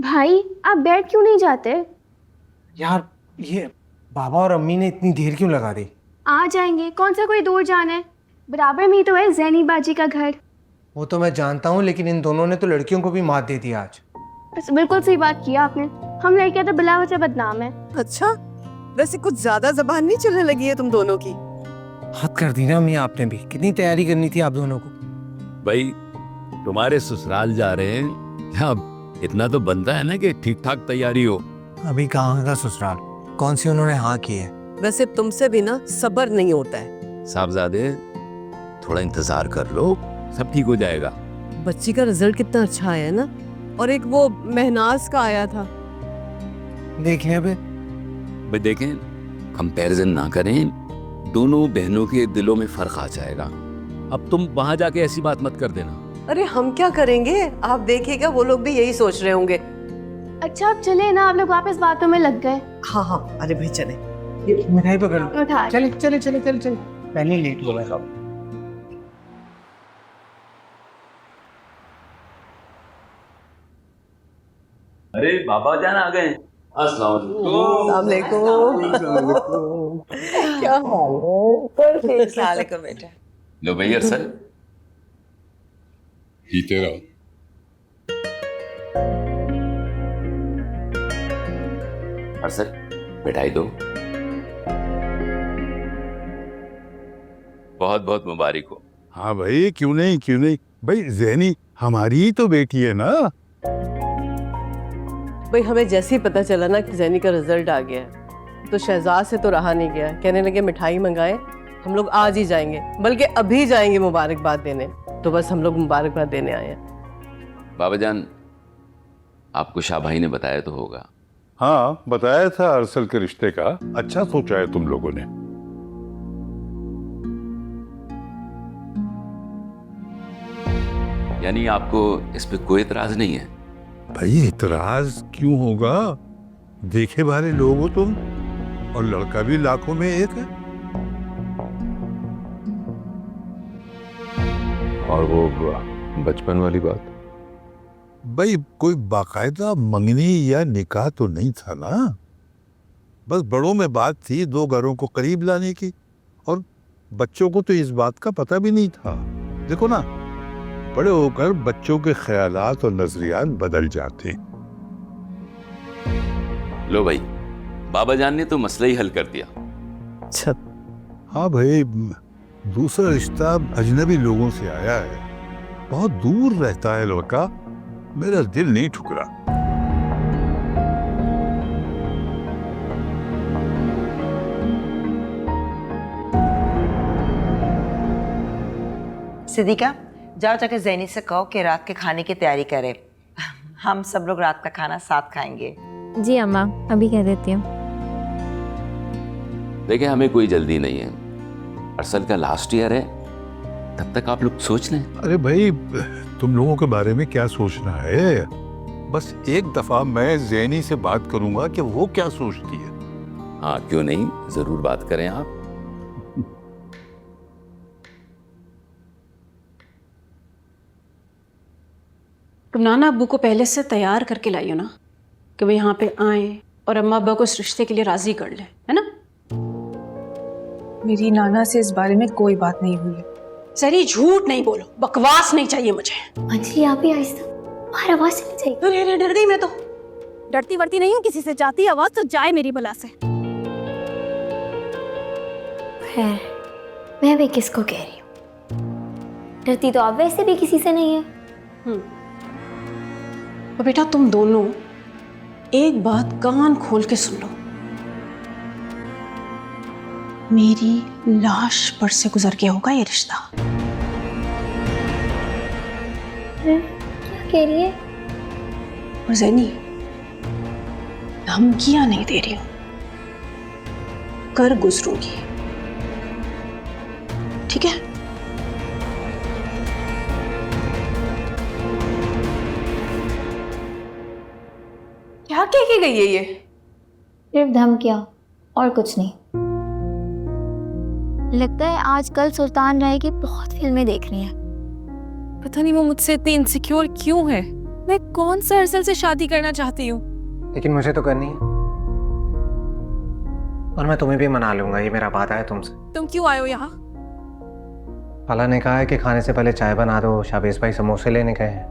भाई आप बैठ क्यों नहीं जाते? यार ये बाबा और अम्मी ने इतनी देर क्यों लगा दी? आ जाएंगे, कौन सा कोई दूर जाना है, बराबर में ही तो है जैनी बाजी का घर। वो तो मैं जानता हूँ, लेकिन इन दोनों ने तो लड़कियों को भी मात दे दी आज। बस बिल्कुल सही बात किया आपने, हम लड़कियां तो बिला वजह बदनाम है। अच्छा, वैसे कुछ ज्यादा जबान नहीं चलने लगी है तुम दोनों की? हद कर दी ना अम्मी आपने भी, कितनी तैयारी करनी थी आप दोनों को। भाई तुम्हारे ससुराल जा रहे हैं, अब इतना तो बनता है ना कि ठीक ठाक तैयारी हो। अभी कहाँ का ससुराल, कौन सी उन्होंने हाँ की है। वैसे तुमसे भी ना सब्र नहीं होता है। साहबजादे थोड़ा इंतजार कर लो, सब ठीक हो जाएगा। बच्ची का रिजल्ट कितना अच्छा आया है ना, और एक वो महनाज का आया था। देखें अबे, भाई देखें, कंपैरिजन ना करें, दोनों बहनों के दिलों में फर्क आ जाएगा। अब तुम वहां जाके ऐसी बात मत कर देना। अरे हम क्या करेंगे, आप देखिएगा वो लोग भी यही सोच रहे होंगे। अच्छा अब चले ना, आप लोग वापस बातों में लग गए। हाँ हाँ, अरे भाई चले। ये मिठाई पकड़ लो। उठा चले चले चले चले चले, पहले ही लेट हो गए सब। अरे बाबा जान आ गए। अस्सलाम वालेकुम। क्या हाल है? सलाम बेटा। लो भैया सर, जीते रहो। अरसद मिठाई दो। बहुत बहुत मुबारक हो। हाँ भाई, क्यों नहीं क्यों नहीं भाई, ज़ैनी हमारी ही तो बेटी है ना। भाई हमें जैसे ही पता चला ना कि जैनी का रिजल्ट आ गया है, तो शहजाद से तो रहा नहीं गया, कहने लगे मिठाई मंगाए, हम लोग आज ही जाएंगे, बल्कि अभी जाएंगे मुबारकबाद देने। तो बस हम लोग मुबारकबाद देने आए हैं। बाबा जान, आपको शाह भाई ने बताया तो होगा। हाँ बताया था, अरसल के रिश्ते का अच्छा सोचा है तुम लोगों ने। यानी आपको इस पे कोई इतराज नहीं है? भाई इतराज क्यों होगा, देखे भारे लोग हो तुम, और लड़का भी लाखों में एक है। और वो बचपन वाली बात, भाई कोई बाकायदा मंगनी या निकाह तो नहीं था ना, बस बड़ों में बात थी दो घरों को करीब लाने की, और बच्चों को तो इस बात का पता भी नहीं था। देखो ना, बड़े होकर बच्चों के ख्यालात और नजरियात बदल जाते। लो भाई, बाबा जान ने तो मसला ही हल कर दिया। अच्छा, हाँ भाई, दूसरा रिश्ता अजनबी लोगों से आया है, बहुत दूर रहता है लड़का, मेरा दिल नहीं ठुकरा। सिद्दीका, जाओ जाके ज़ैनी से कहो कि रात के खाने की तैयारी करे। हम सब लोग रात का खाना साथ खाएंगे। जी अम्मा, अभी कह देती हूँ। देखिए, हमें कोई जल्दी नहीं है, अरसल का लास्ट ईयर है, तब तक आप लोग सोच लें। अरे भाई, तुम लोगों के बारे में क्या सोचना है, बस एक दफा मैं ज़ैनी से बात करूंगा कि वो क्या सोचती है। हाँ क्यों नहीं, जरूर बात करें आप। तुम नाना अब्बू को पहले से तैयार करके लाइयो ना, कि वो यहाँ पे आए और अम्मा अब्बा को इस रिश्ते के लिए राजी कर ले, है ना? मेरी नाना से इस बारे में कोई बात नहीं हुई है। सरी झूठ नहीं बोलो, बकवास नहीं चाहिए मुझे। अंजलि आप ही आहिस्ता, बाहर आवाज नहीं चाहिए। अरे डर गई मैं तो। डरती वरती नहीं हूँ किसी से, जाती आवाज तो जाए मेरी बला से। खैर, मैं भी किसको कह रही हूँ, डरती तो आप वैसे भी किसी से नहीं है। तो बेटा तुम दोनों एक बात कान खोल के सुन लो, मेरी लाश पर से गुजर के होगा ये रिश्ता। क्या कह रही है? और ज़ैनी, धमकियां नहीं दे रही हूं, कर गुजरूंगी, ठीक है? क्या कह के गई है ये? सिर्फ धमकियां और कुछ नहीं। लगता है आजकल सुल्तान राय की बहुत फिल्में देख रही हैं। पता नहीं वो मुझसे इतनी इनसिक्योर क्यों है। मैं कौन सा अरसल से शादी करना चाहती हूँ? लेकिन मुझे तो करनी है, और मैं तुम्हें भी मना लूंगा, ये मेरा वादा है तुमसे। तुम क्यों आए हो यहाँ? खाला ने कहा है कि खाने से पहले चाय बना दो, शाबेज भाई समोसे लेने गए हैं।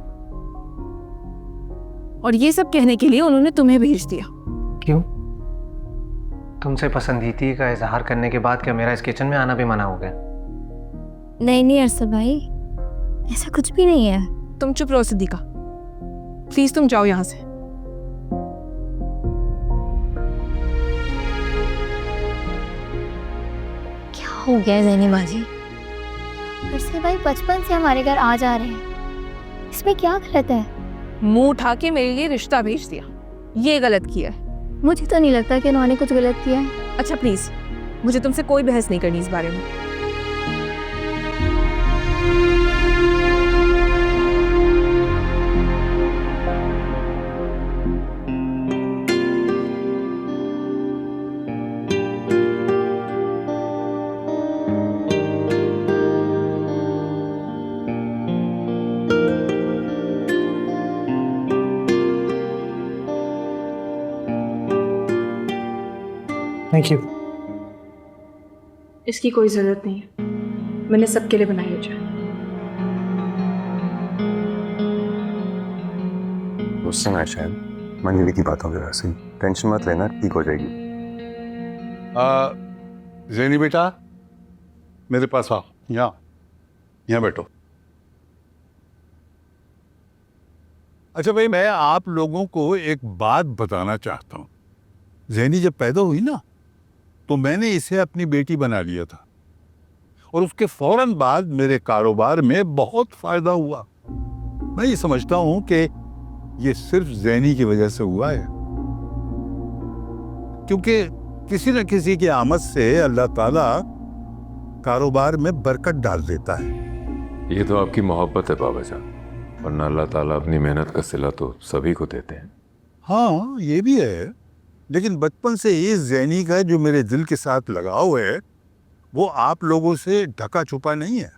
और ये सब कहने के लिए उन्होंने तुम्हें भेज दिया? क्यों? तुमसे पसंदीदी का इजहार करने के बाद क्या मेरा इस किचन में आना भी मना हो गया? नहीं नहीं अरसल भाई, ऐसा कुछ भी नहीं है। तुम चुप रहो सिद्दीका, प्लीज तुम जाओ यहाँ से। क्या हो गया है ज़ैनी बाजी? अरसल भाई बचपन से हमारे घर आ जा रहे हैं, इसमें क्या गलत है? मुंह उठा के मेरे लिए रिश्ता भेज दिया, ये गलत किया है। मुझे तो नहीं लगता कि उन्होंने कुछ गलत किया है। अच्छा प्लीज, मुझे तुमसे कोई बहस नहीं करनी इस बारे में। Thank you. इसकी कोई ज़रूरत नहीं है, मैंने सबके लिए बनाई है चाय। गुस्सा ना शायद मंजूरी की बातों की वजह से, टेंशन मत लेना, ठीक हो जाएगी। जैनी बेटा मेरे पास आओ, यहाँ बैठो। अच्छा भाई, मैं आप लोगों को एक बात बताना चाहता हूँ। जैनी जब पैदा हुई ना, तो मैंने इसे अपनी बेटी बना लिया था, और उसके फौरन बाद मेरे कारोबार में बहुत फायदा हुआ। मैं ये समझता हूं कि ये सिर्फ जैनी की वजह से हुआ है, क्योंकि किसी न किसी की आमद से अल्लाह ताला कारोबार में बरकत डाल देता है। ये तो आपकी मोहब्बत है बाबा जान, वरना अल्लाह ताला अपनी मेहनत का सिला तो सभी को देते हैं। हाँ ये भी है, लेकिन बचपन से इस जैनी का जो मेरे दिल के साथ लगाव है, वो आप लोगों से ढका छुपा नहीं है।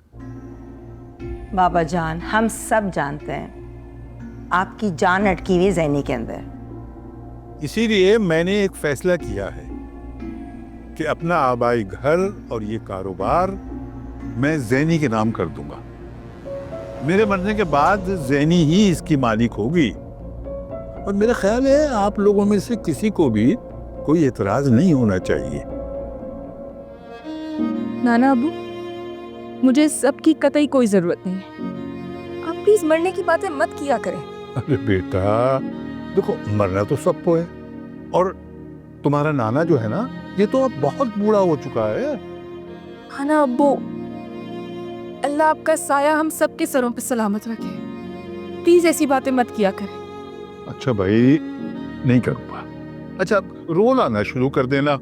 बाबा जान, हम सब जानते हैं आपकी जान अटकी हुई ज़ैनी के अंदर। इसीलिए मैंने एक फैसला किया है कि अपना आबाई घर और ये कारोबार मैं जैनी के नाम कर दूंगा। मेरे मरने के बाद जैनी ही इसकी मालिक होगी, और मेरा ख्याल है आप लोगों में से किसी को भी कोई एतराज नहीं होना चाहिए। नाना अबू, मुझे सबकी कतई कोई जरूरत नहीं है। आप प्लीज मरने की बातें मत किया करें। अरे बेटा देखो, मरना तो सबको है, और तुम्हारा नाना जो है ना, ये तो अब बहुत बूढ़ा हो चुका है। हाँ ना अब्बू, अल्लाह आपका साया हम सबके सरों पे सलामत रखे। प्लीज ऐसी बातें मत किया करें। अच्छा भाई, नहीं करूँगा। अच्छा रोल आना शुरू कर देना,